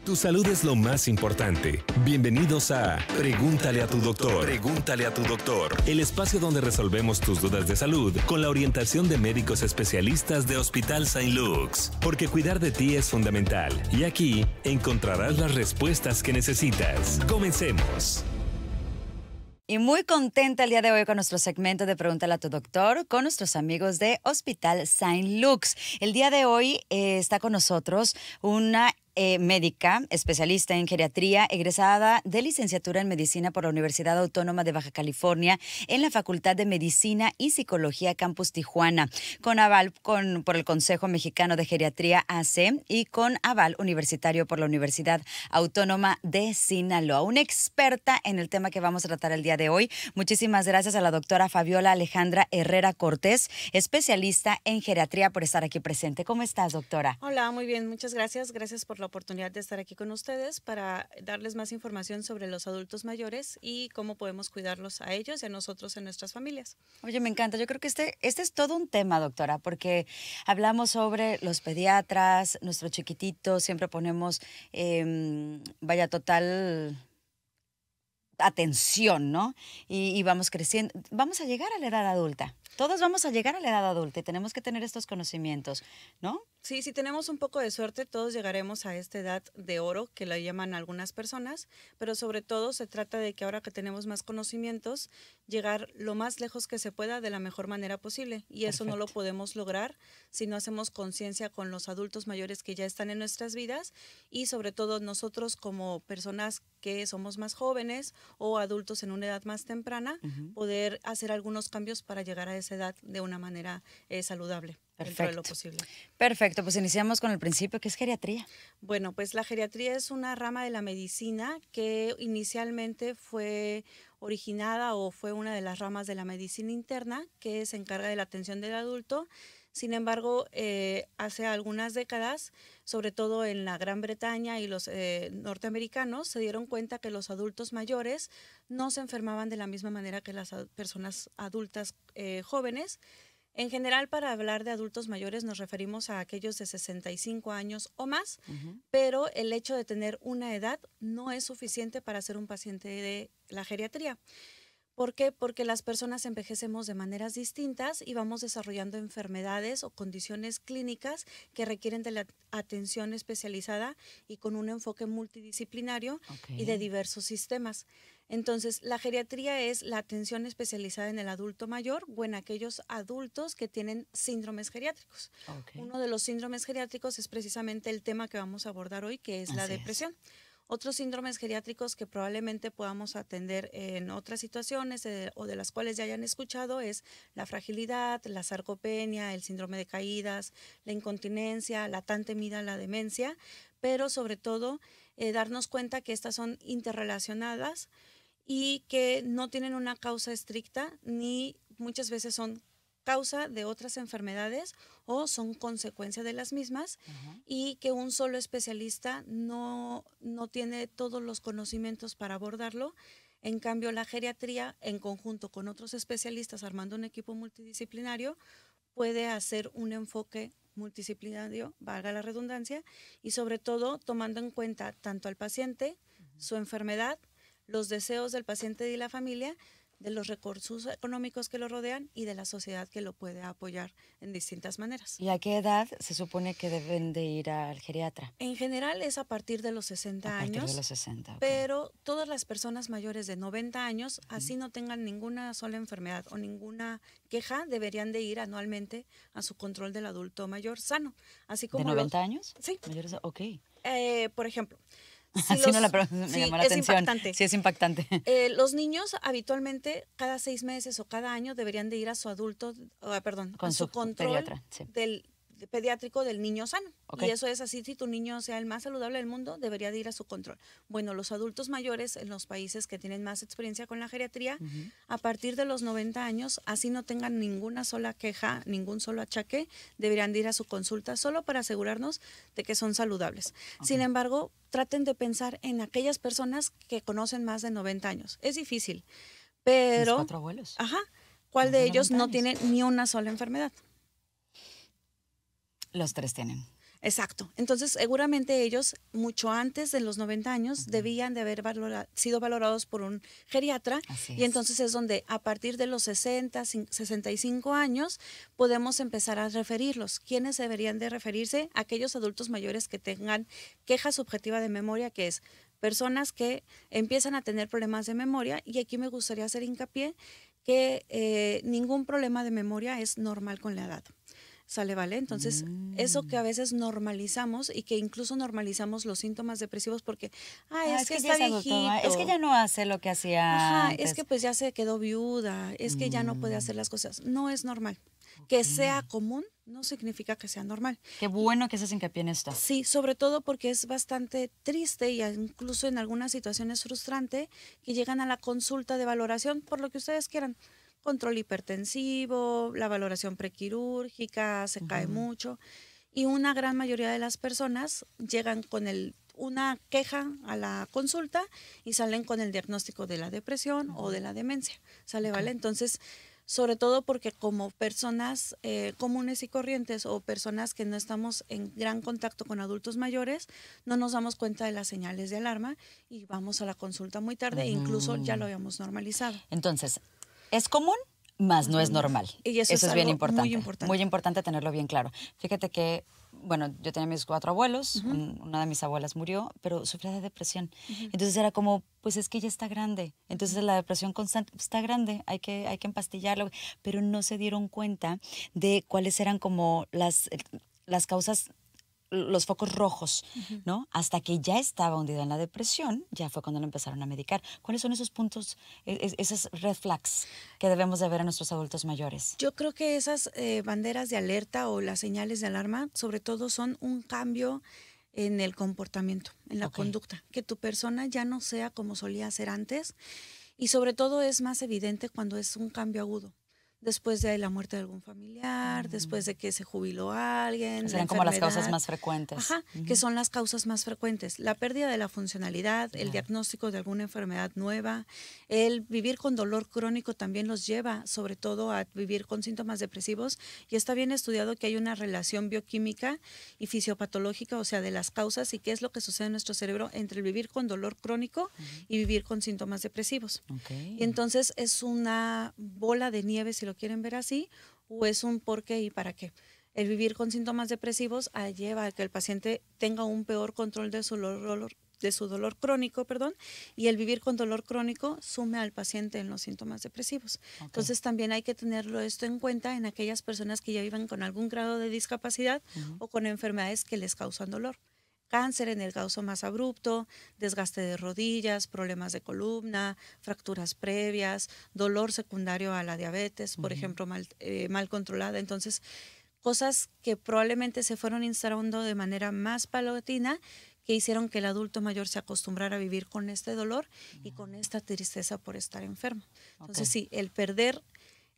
Tu salud es lo más importante. Bienvenidos a Pregúntale a tu doctor. Pregúntale a tu doctor. El espacio donde resolvemos tus dudas de salud con la orientación de médicos especialistas de Hospital Saint Luke's. Porque cuidar de ti es fundamental. Y aquí encontrarás las respuestas que necesitas. Comencemos. Y muy contenta el día de hoy con nuestro segmento de Pregúntale a tu doctor con nuestros amigos de Hospital Saint Luke's. El día de hoy está con nosotros una médica, especialista en geriatría, egresada de licenciatura en medicina por la Universidad Autónoma de Baja California en la Facultad de Medicina y Psicología Campus Tijuana, con aval por el Consejo Mexicano de Geriatría AC y con aval universitario por la Universidad Autónoma de Sinaloa. Una experta en el tema que vamos a tratar el día de hoy. Muchísimas gracias a la doctora Fabiola Alejandra Herrera Cortés, especialista en geriatría, por estar aquí presente. ¿Cómo estás, doctora? Hola, muy bien, muchas gracias. Gracias por la oportunidad de estar aquí con ustedes para darles más información sobre los adultos mayores y cómo podemos cuidarlos a ellos y a nosotros en nuestras familias. Oye, me encanta. Yo creo que este es todo un tema, doctora, porque hablamos sobre los pediatras, nuestro chiquitito, siempre ponemos, total atención, ¿no? Y vamos creciendo. Vamos a llegar a la edad adulta. Todos vamos a llegar a la edad adulta y tenemos que tener estos conocimientos, ¿no? Sí, si tenemos un poco de suerte, todos llegaremos a esta edad de oro, que la llaman algunas personas, pero sobre todo se trata de que ahora que tenemos más conocimientos, llegar lo más lejos que se pueda de la mejor manera posible. Y eso no lo podemos lograr si no hacemos conciencia con los adultos mayores que ya están en nuestras vidas y sobre todo nosotros como personas que somos más jóvenes o adultos en una edad más temprana, poder hacer algunos cambios para llegar a esa edad de una manera saludable. Dentro de lo posible. Perfecto, pues iniciamos con el principio, ¿qué es geriatría? Bueno, pues la geriatría es una rama de la medicina que inicialmente fue originada o fue una de las ramas de la medicina interna que se encarga de la atención del adulto. Sin embargo, hace algunas décadas, sobre todo en la Gran Bretaña y los norteamericanos, se dieron cuenta que los adultos mayores no se enfermaban de la misma manera que las personas adultas jóvenes. En general, para hablar de adultos mayores nos referimos a aquellos de 65 años o más, pero el hecho de tener una edad no es suficiente para ser un paciente de la geriatría. ¿Por qué? Porque las personas envejecemos de maneras distintas y vamos desarrollando enfermedades o condiciones clínicas que requieren de la atención especializada y con un enfoque multidisciplinario y de diversos sistemas. Entonces, la geriatría es la atención especializada en el adulto mayor o en aquellos adultos que tienen síndromes geriátricos. Uno de los síndromes geriátricos es precisamente el tema que vamos a abordar hoy, que es la depresión. Otros síndromes geriátricos que probablemente podamos atender en otras situaciones o de las cuales ya hayan escuchado es la fragilidad, la sarcopenia, el síndrome de caídas, la incontinencia, la tan temida la demencia, pero sobre todo darnos cuenta que estas son interrelacionadas y que no tienen una causa estricta ni muchas veces son causa de otras enfermedades o son consecuencia de las mismas y que un solo especialista no tiene todos los conocimientos para abordarlo. En cambio, la geriatría, en conjunto con otros especialistas armando un equipo multidisciplinario, puede hacer un enfoque multidisciplinario, valga la redundancia, y sobre todo tomando en cuenta tanto al paciente, su enfermedad, los deseos del paciente y la familia, de los recursos económicos que lo rodean y de la sociedad que lo puede apoyar en distintas maneras. ¿Y a qué edad se supone que deben de ir al geriatra? En general es a partir de los 60 años. A partir de los 60, pero todas las personas mayores de 90 años, así no tengan ninguna sola enfermedad o ninguna queja, deberían de ir anualmente a su control del adulto mayor sano. Así como ¿De 90 años? Sí. Mayores, ok. Por ejemplo, Sí, no, me llamó la atención. Impactante. Sí, es impactante. Los niños habitualmente cada 6 meses o cada año deberían de ir a su con a su control pediatra, sí. pediátrico del niño sano. Y eso es así, si tu niño sea el más saludable del mundo, debería de ir a su control. Bueno, los adultos mayores en los países que tienen más experiencia con la geriatría, a partir de los 90 años, así no tengan ninguna sola queja, ningún solo achaque, deberían de ir a su consulta solo para asegurarnos de que son saludables. Sin embargo, traten de pensar en aquellas personas que conocen más de 90 años. Es difícil, pero... ¿Mis 4 abuelos? Ajá. ¿Cuál de ellos no tiene ni una sola enfermedad? Los 3 tienen. Exacto. Entonces, seguramente ellos, mucho antes de los 90 años, debían de haber sido valorados por un geriatra. Así Y es. entonces es donde a partir de los 60, 65 años, podemos empezar a referirlos. ¿Quiénes deberían de referirse? Aquellos adultos mayores que tengan queja subjetiva de memoria, que es personas que empiezan a tener problemas de memoria. Y aquí me gustaría hacer hincapié que ningún problema de memoria es normal con la edad. ¿Sale, vale? Entonces, eso que a veces normalizamos y que incluso normalizamos los síntomas depresivos porque, es que ya está es adulto, viejito. es que ya no hace lo que hacía Ajá, antes. es que pues ya se quedó viuda, es que ya no puede hacer las cosas. No es normal. Que sea común no significa que sea normal. Qué bueno que haces hincapié en esto. Sí, sobre todo porque es bastante triste y incluso en algunas situaciones frustrante que llegan a la consulta de valoración por lo que ustedes quieran. Control hipertensivo, la valoración prequirúrgica, se cae mucho. Y una gran mayoría de las personas llegan con una queja a la consulta y salen con el diagnóstico de la depresión o de la demencia. ¿Sale, vale? Entonces, sobre todo porque como personas comunes y corrientes o personas que no estamos en gran contacto con adultos mayores, no nos damos cuenta de las señales de alarma y vamos a la consulta muy tarde e incluso ya lo habíamos normalizado. Entonces, es común, mas no es normal. Y eso es bien algo importante. muy importante. Muy importante tenerlo bien claro. Fíjate que, bueno, yo tenía mis 4 abuelos, una de mis abuelas murió, pero sufría de depresión. Entonces era como, pues es que ella está grande. Entonces la depresión constante está grande, hay que empastillarlo. Pero no se dieron cuenta de cuáles eran como las causas, los focos rojos, ¿no? Hasta que ya estaba hundida en la depresión, ya fue cuando lo empezaron a medicar. ¿Cuáles son esos puntos, esos red flags que debemos de ver a nuestros adultos mayores? Yo creo que esas banderas de alerta o las señales de alarma, sobre todo son un cambio en el comportamiento, en la conducta, que tu persona ya no sea como solía ser antes y sobre todo es más evidente cuando es un cambio agudo. Después de la muerte de algún familiar, después de que se jubiló alguien. Serán como las causas más frecuentes. Ajá, que son las causas más frecuentes. La pérdida de la funcionalidad, el diagnóstico de alguna enfermedad nueva, el vivir con dolor crónico también los lleva, sobre todo, a vivir con síntomas depresivos. Y está bien estudiado que hay una relación bioquímica y fisiopatológica, o sea, de las causas y qué es lo que sucede en nuestro cerebro entre el vivir con dolor crónico y vivir con síntomas depresivos. Y entonces es una bola de nieve, si lo quieren ver así, o es un por qué y para qué. El vivir con síntomas depresivos lleva a que el paciente tenga un peor control de su dolor crónico, y el vivir con dolor crónico sume al paciente en los síntomas depresivos. Entonces también hay que tenerlo esto en cuenta en aquellas personas que ya viven con algún grado de discapacidad o con enfermedades que les causan dolor. Cáncer en el causa más abrupto, desgaste de rodillas, problemas de columna, fracturas previas, dolor secundario a la diabetes, por ejemplo, mal controlada. Entonces, cosas que probablemente se fueron instalando de manera más paulatina que hicieron que el adulto mayor se acostumbrara a vivir con este dolor y con esta tristeza por estar enfermo. Entonces, sí, el perder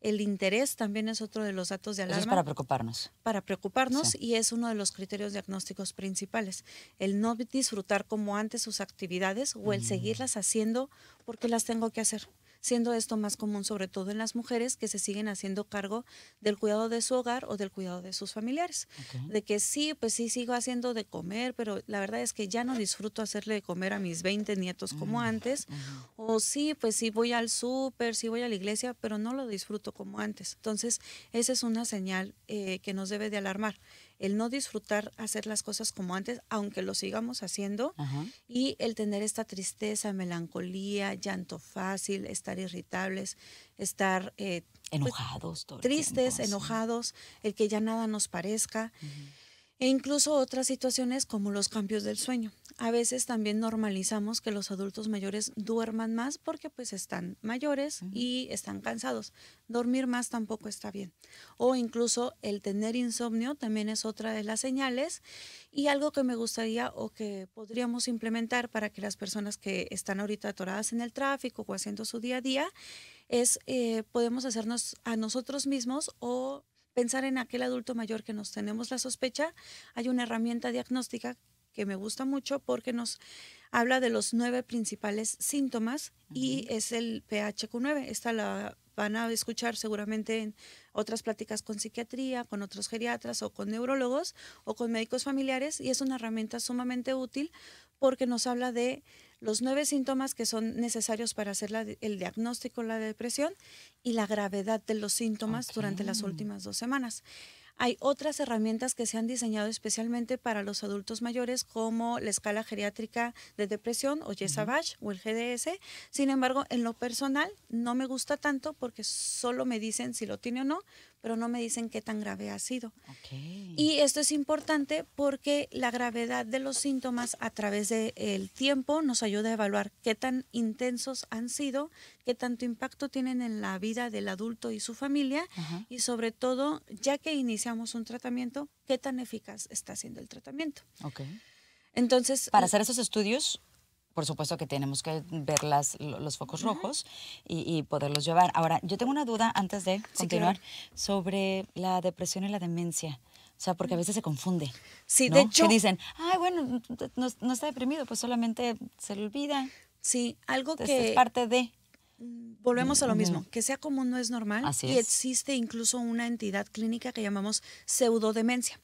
el interés también es otro de los datos de alarma. Eso es para preocuparnos. Para preocuparnos, y es uno de los criterios diagnósticos principales. El no disfrutar como antes sus actividades o el seguirlas haciendo porque las tengo que hacer. Siendo esto más común sobre todo en las mujeres que se siguen haciendo cargo del cuidado de su hogar o del cuidado de sus familiares. De que sí, pues sí sigo haciendo de comer, pero la verdad es que ya no disfruto hacerle de comer a mis 20 nietos como antes. O sí, pues sí voy al súper, sí voy a la iglesia, pero no lo disfruto como antes. Entonces, esa es una señal que nos debe de alarmar. El no disfrutar hacer las cosas como antes, aunque lo sigamos haciendo, y el tener esta tristeza, melancolía, llanto fácil, estar irritables, estar enojados, todo el tristes, tiempo, enojados, el que ya nada nos parezca. E incluso otras situaciones como los cambios del sueño. A veces también normalizamos que los adultos mayores duerman más porque pues están mayores y están cansados. Dormir más tampoco está bien. O incluso el tener insomnio también es otra de las señales. Y algo que me gustaría o que podríamos implementar para que las personas que están ahorita atoradas en el tráfico o haciendo su día a día es podemos hacernos a nosotros mismos o pensar en aquel adulto mayor que nos tenemos la sospecha. Hay una herramienta diagnóstica que me gusta mucho porque nos habla de los 9 principales síntomas y es el PHQ-9. Esta la van a escuchar seguramente en otras pláticas con psiquiatría, con otros geriatras o con neurólogos o con médicos familiares, y es una herramienta sumamente útil porque nos habla de los 9 síntomas que son necesarios para hacer el diagnóstico de la depresión y la gravedad de los síntomas durante las últimas 2 semanas. Hay otras herramientas que se han diseñado especialmente para los adultos mayores, como la escala geriátrica de depresión o YESABASH o el GDS. Sin embargo, en lo personal no me gusta tanto porque solo me dicen si lo tiene o no, pero no me dicen qué tan grave ha sido. Y esto es importante porque la gravedad de los síntomas a través del tiempo nos ayuda a evaluar qué tan intensos han sido, qué tanto impacto tienen en la vida del adulto y su familia, y sobre todo, ya que iniciamos un tratamiento, qué tan eficaz está siendo el tratamiento. Entonces, para hacer esos estudios, por supuesto que tenemos que ver los focos rojos y poderlos llevar. Ahora, yo tengo una duda antes de continuar, claro, sobre la depresión y la demencia. O sea, porque a veces se confunde. Sí, ¿no? de hecho. Que dicen, ay, bueno, no está deprimido, pues solamente se le olvida. Sí, algo Entonces, que... es parte de... Volvemos a lo mismo, que sea común no es normal. Así y es. Existe incluso una entidad clínica que llamamos pseudodemencia.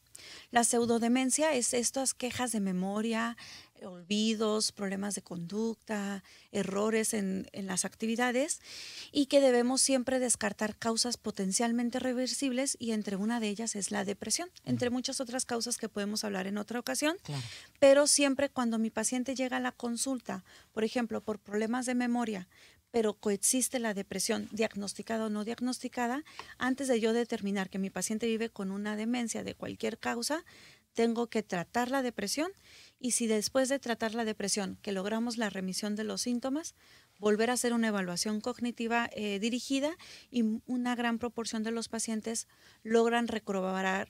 La pseudodemencia es estas quejas de memoria, olvidos, problemas de conducta, errores en las actividades, y que debemos siempre descartar causas potencialmente reversibles, y entre una de ellas es la depresión, entre muchas otras causas que podemos hablar en otra ocasión. Claro. Pero siempre cuando mi paciente llega a la consulta, por ejemplo, por problemas de memoria, pero coexiste la depresión diagnosticada o no diagnosticada, antes de yo determinar que mi paciente vive con una demencia de cualquier causa, tengo que tratar la depresión, y si después de tratar la depresión, que logramos la remisión de los síntomas, volver a hacer una evaluación cognitiva dirigida, y una gran proporción de los pacientes logran recobrar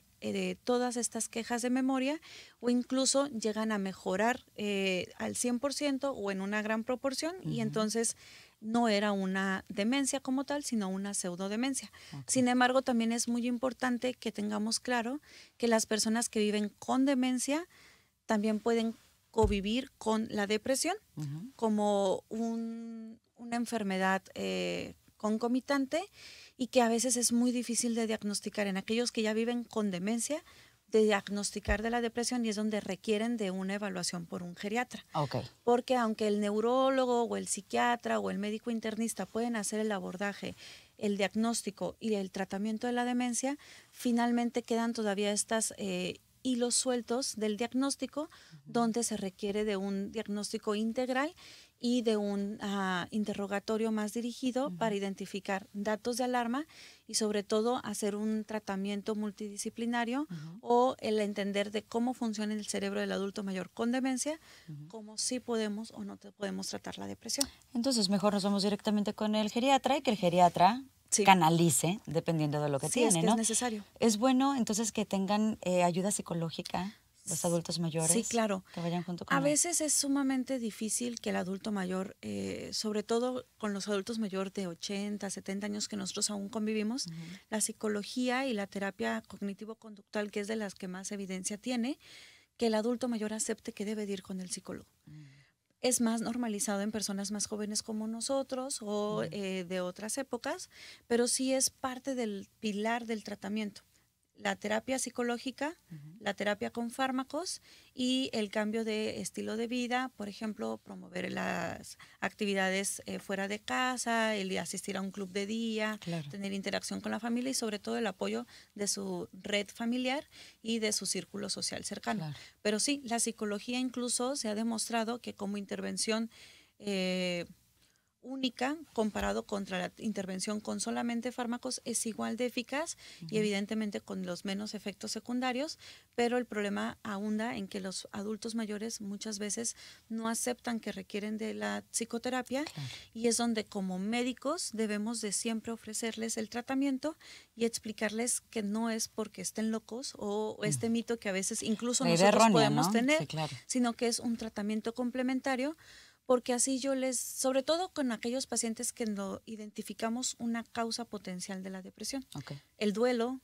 todas estas quejas de memoria, o incluso llegan a mejorar al 100% o en una gran proporción, y entonces no era una demencia como tal, sino una pseudodemencia. Sin embargo, también es muy importante que tengamos claro que las personas que viven con demencia también pueden convivir con la depresión como una enfermedad concomitante, y que a veces es muy difícil de diagnosticar en aquellos que ya viven con demencia, de diagnosticar de la depresión, y es donde requieren de una evaluación por un geriatra. Porque aunque el neurólogo o el psiquiatra o el médico internista pueden hacer el abordaje, el diagnóstico y el tratamiento de la demencia, finalmente quedan todavía estas hilos sueltos del diagnóstico, donde se requiere de un diagnóstico integral y de un interrogatorio más dirigido para identificar datos de alarma, y sobre todo hacer un tratamiento multidisciplinario o el entender de cómo funciona el cerebro del adulto mayor con demencia, cómo sí podemos o no podemos tratar la depresión. Entonces mejor nos vamos directamente con el geriatra, y que el geriatra canalice dependiendo de lo que tiene, es que ¿no? es necesario. Es bueno entonces que tengan ayuda psicológica los adultos mayores. Sí, claro. Que vayan junto con A veces es sumamente difícil que el adulto mayor, sobre todo con los adultos mayores de 80, 70 años que nosotros aún convivimos, la psicología y la terapia cognitivo-conductual, que es de las que más evidencia tiene, que el adulto mayor acepte que debe de ir con el psicólogo. Es más normalizado en personas más jóvenes como nosotros o de otras épocas, pero sí es parte del pilar del tratamiento. La terapia psicológica, la terapia con fármacos y el cambio de estilo de vida, por ejemplo, promover las actividades fuera de casa, el asistir a un club de día, tener interacción con la familia, y sobre todo el apoyo de su red familiar y de su círculo social cercano. Pero sí, la psicología incluso se ha demostrado que como intervención única, comparado contra la intervención con solamente fármacos, es igual de eficaz y evidentemente con los menos efectos secundarios, pero el problema abunda en que los adultos mayores muchas veces no aceptan que requieren de la psicoterapia, y es donde como médicos debemos de siempre ofrecerles el tratamiento y explicarles que no es porque estén locos o este mito que a veces incluso nosotros errónea, podemos tener, sino que es un tratamiento complementario, porque así yo sobre todo con aquellos pacientes que no identificamos una causa potencial de la depresión. El duelo,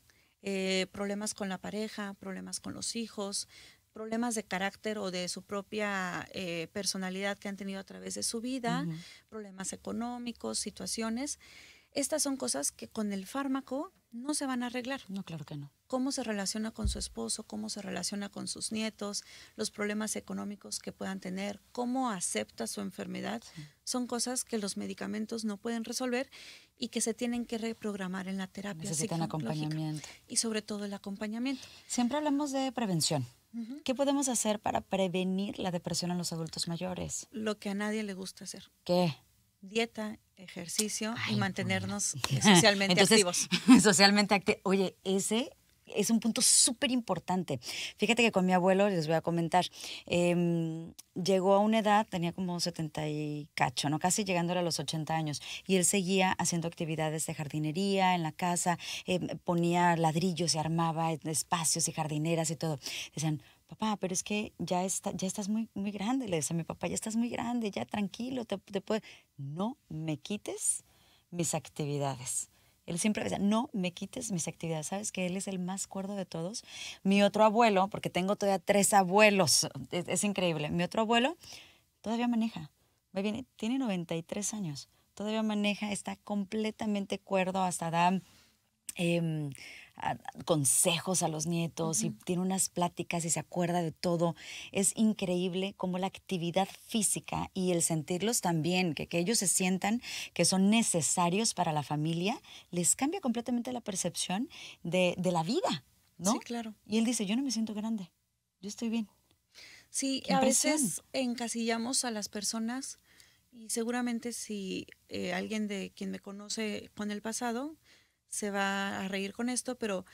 problemas con la pareja, problemas con los hijos, problemas de carácter o de su propia personalidad que han tenido a través de su vida, problemas económicos, situaciones. Estas son cosas que con el fármaco no se van a arreglar. No, claro que no. Cómo se relaciona con su esposo, cómo se relaciona con sus nietos, los problemas económicos que puedan tener, cómo acepta su enfermedad, son cosas que los medicamentos no pueden resolver y que se tienen que reprogramar en la terapia Necesitan psicológica. acompañamiento. Y sobre todo el acompañamiento. Siempre hablamos de prevención. ¿Qué podemos hacer para prevenir la depresión en los adultos mayores? Lo que a nadie le gusta hacer. ¿Qué? Dieta, ejercicio Ay, y mantenernos socialmente activos. Socialmente activos. Oye, ese es un punto súper importante. Fíjate que con mi abuelo, les voy a comentar, llegó a una edad, tenía como 70 y cacho, ¿no? Casi llegando a los 80 años. Y él seguía haciendo actividades de jardinería en la casa, ponía ladrillos y armaba espacios y jardineras y todo. Decían, papá, pero es que ya estás muy, muy grande. Le decía a mi papá, ya estás muy grande, ya tranquilo, no me quites mis actividades. Él siempre decía, no me quites mis actividades. ¿Sabes que él es el más cuerdo de todos? Mi otro abuelo, porque tengo todavía 3 abuelos, es increíble. Mi otro abuelo todavía maneja. Tiene 93 años. Todavía maneja, está completamente cuerdo, hasta da consejos a los nietos y tiene unas pláticas y se acuerda de todo. Es increíble cómo la actividad física y el sentirlos también, que ellos se sientan que son necesarios para la familia, les cambia completamente la percepción de la vida, ¿no? Sí, claro. Y él dice, yo no me siento grande, yo estoy bien. Sí, Qué a impresión. veces encasillamos a las personas y seguramente si alguien de quien me conoce con el pasado se va a reír con esto, pero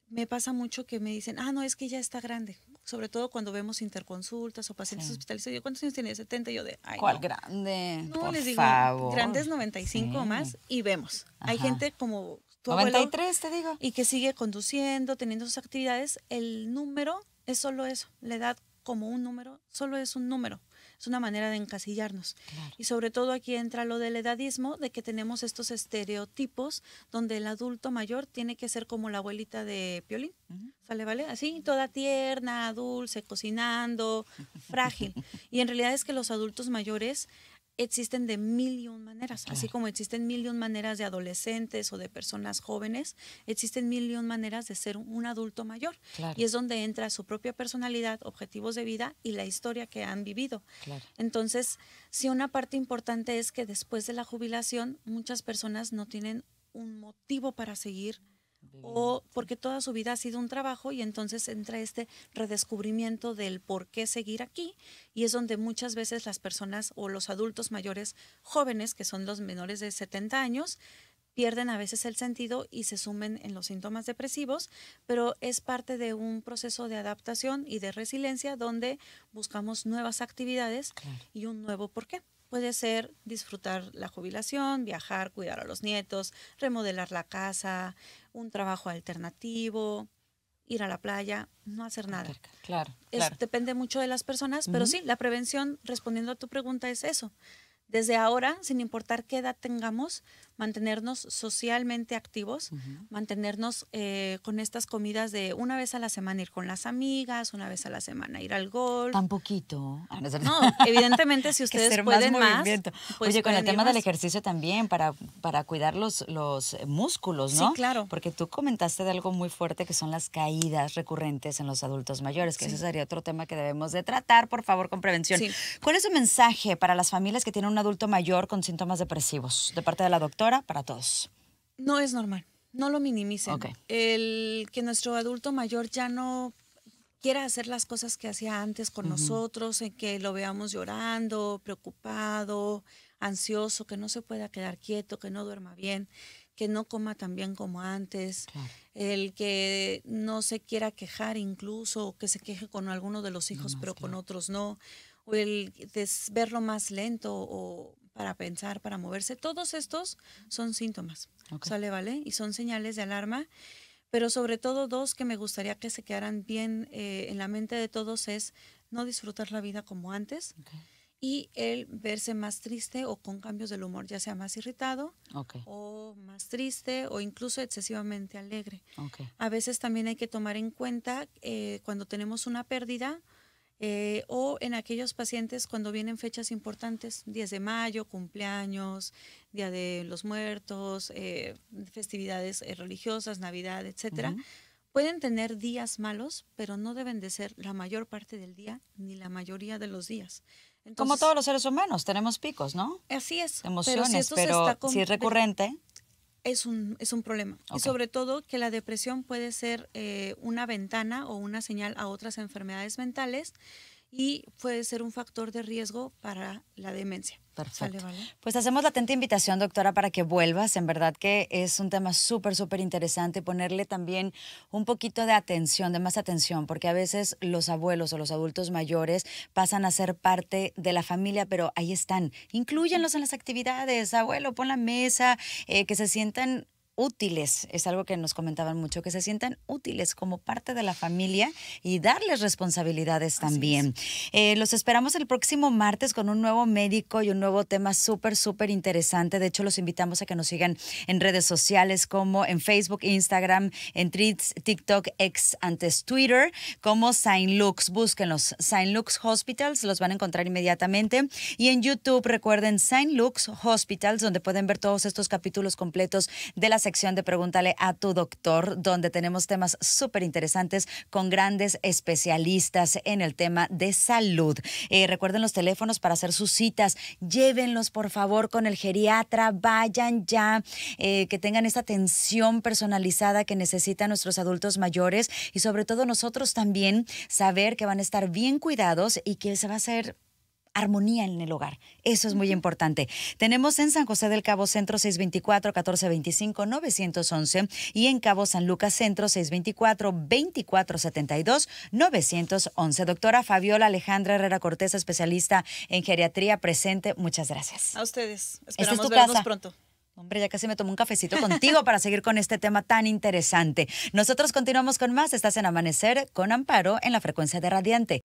me pasa mucho que me dicen, no, es que ya está grande. Sobre todo cuando vemos interconsultas o pacientes hospitalizados. Yo, ¿cuántos años tiene? 70. Yo de, ay, ¿Cuál no. grande? No, Por les digo, favor. grandes 95 o Sí. más y vemos. Hay Ajá. gente como tu abuelo 93, te digo. y que sigue conduciendo, teniendo sus actividades. El número es solo eso. La edad como un número, solo es un número. Es una manera de encasillarnos. Claro. Y sobre todo aquí entra lo del edadismo, de que tenemos estos estereotipos donde el adulto mayor tiene que ser como la abuelita de Piolín. ¿Sale, vale? Así, toda tierna, dulce, cocinando, frágil. Y en realidad es que los adultos mayores existen de 1000 maneras, así como existen 1000 maneras de adolescentes o de personas jóvenes, existen 1000 maneras de ser un adulto mayor. Claro. Y es donde entra su propia personalidad, objetivos de vida y la historia que han vivido. Claro. Entonces, sí, una parte importante es que después de la jubilación, muchas personas no tienen un motivo para seguir o porque toda su vida ha sido un trabajo y entonces entra este redescubrimiento del por qué seguir aquí y es donde muchas veces las personas o los adultos mayores jóvenes, que son los menores de 70 años, pierden a veces el sentido y se sumen en los síntomas depresivos, pero es parte de un proceso de adaptación y de resiliencia donde buscamos nuevas actividades y un nuevo porqué. Puede ser disfrutar la jubilación, viajar, cuidar a los nietos, remodelar la casa, un trabajo alternativo, ir a la playa, no hacer nada. Claro. Depende mucho de las personas, pero sí, la prevención, respondiendo a tu pregunta, es eso. Desde ahora, sin importar qué edad tengamos, mantenernos socialmente activos, mantenernos con estas comidas de una vez a la semana ir con las amigas, una vez a la semana ir al golf. Tan poquito. No, evidentemente si ustedes pueden más, pues oye, con el tema del ejercicio también, para cuidar los músculos, ¿no? Sí, claro. Porque tú comentaste de algo muy fuerte que son las caídas recurrentes en los adultos mayores, que ese sería otro tema que debemos de tratar, por favor, con prevención. Sí. ¿Cuál es su mensaje para las familias que tienen un adulto mayor con síntomas depresivos? De parte de la doctora, para todos. No es normal, no lo minimicen. Okay. El que nuestro adulto mayor ya no quiera hacer las cosas que hacía antes con nosotros, en que lo veamos llorando, preocupado, ansioso, que no se pueda quedar quieto, que no duerma bien, que no coma tan bien como antes, el que no se quiera quejar incluso, o que se queje con alguno de los hijos, pero con otros no, o el verlo más lento o para pensar, para moverse. Todos estos son síntomas, ¿sale, vale? Y son señales de alarma, pero sobre todo 2 que me gustaría que se quedaran bien en la mente de todos es no disfrutar la vida como antes y el verse más triste o con cambios del humor, ya sea más irritado o más triste o incluso excesivamente alegre. A veces también hay que tomar en cuenta cuando tenemos una pérdida, o en aquellos pacientes cuando vienen fechas importantes, 10 de mayo, cumpleaños, Día de los Muertos, festividades religiosas, Navidad, etcétera. Pueden tener días malos, pero no deben de ser la mayor parte del día ni la mayoría de los días. Entonces, como todos los seres humanos, tenemos picos, ¿no? Así es. Emociones, pero si es recurrente... Es un problema. Okay. Y sobre todo que la depresión puede ser una ventana o una señal a otras enfermedades mentales y puede ser un factor de riesgo para la demencia. Perfecto. ¿Vale? Pues hacemos la atenta invitación, doctora, para que vuelvas. En verdad que es un tema súper, súper interesante. Ponerle también un poquito de atención, de más atención, porque a veces los abuelos o los adultos mayores pasan a ser parte de la familia, pero ahí están. Inclúyanlos en las actividades. Abuelo, pon la mesa, que se sientan útiles, es algo que nos comentaban mucho, que se sientan útiles como parte de la familia y darles responsabilidades también. Los esperamos el próximo martes con un nuevo médico y un nuevo tema súper, súper interesante. De hecho, los invitamos a que nos sigan en redes sociales como en Facebook, Instagram, en Threads, TikTok, X, antes Twitter, como Saint Luke's. Búsquenlos, Saint Luke's Hospitals, los van a encontrar inmediatamente. Y en YouTube, recuerden, Saint Luke's Hospitals, donde pueden ver todos estos capítulos completos de la sección de Pregúntale a tu doctor, donde tenemos temas súper interesantes con grandes especialistas en el tema de salud. Recuerden los teléfonos para hacer sus citas. Llévenlos, por favor, con el geriatra. Vayan ya, que tengan esta atención personalizada que necesitan nuestros adultos mayores y sobre todo nosotros también saber que van a estar bien cuidados y que se va a hacer armonía en el hogar. Eso es muy importante. Tenemos en San José del Cabo Centro 624-1425-911 y en Cabo San Lucas Centro 624-2472-911. Doctora Fabiola Alejandra Herrera Cortés, especialista en geriatría, presente. Muchas gracias. A ustedes. Esta Esperamos es tu vernos casa. Pronto. Hombre, ya casi me tomo un cafecito contigo para seguir con este tema tan interesante. Nosotros continuamos con más. Estás en Amanecer con Amparo en la frecuencia de Radiante.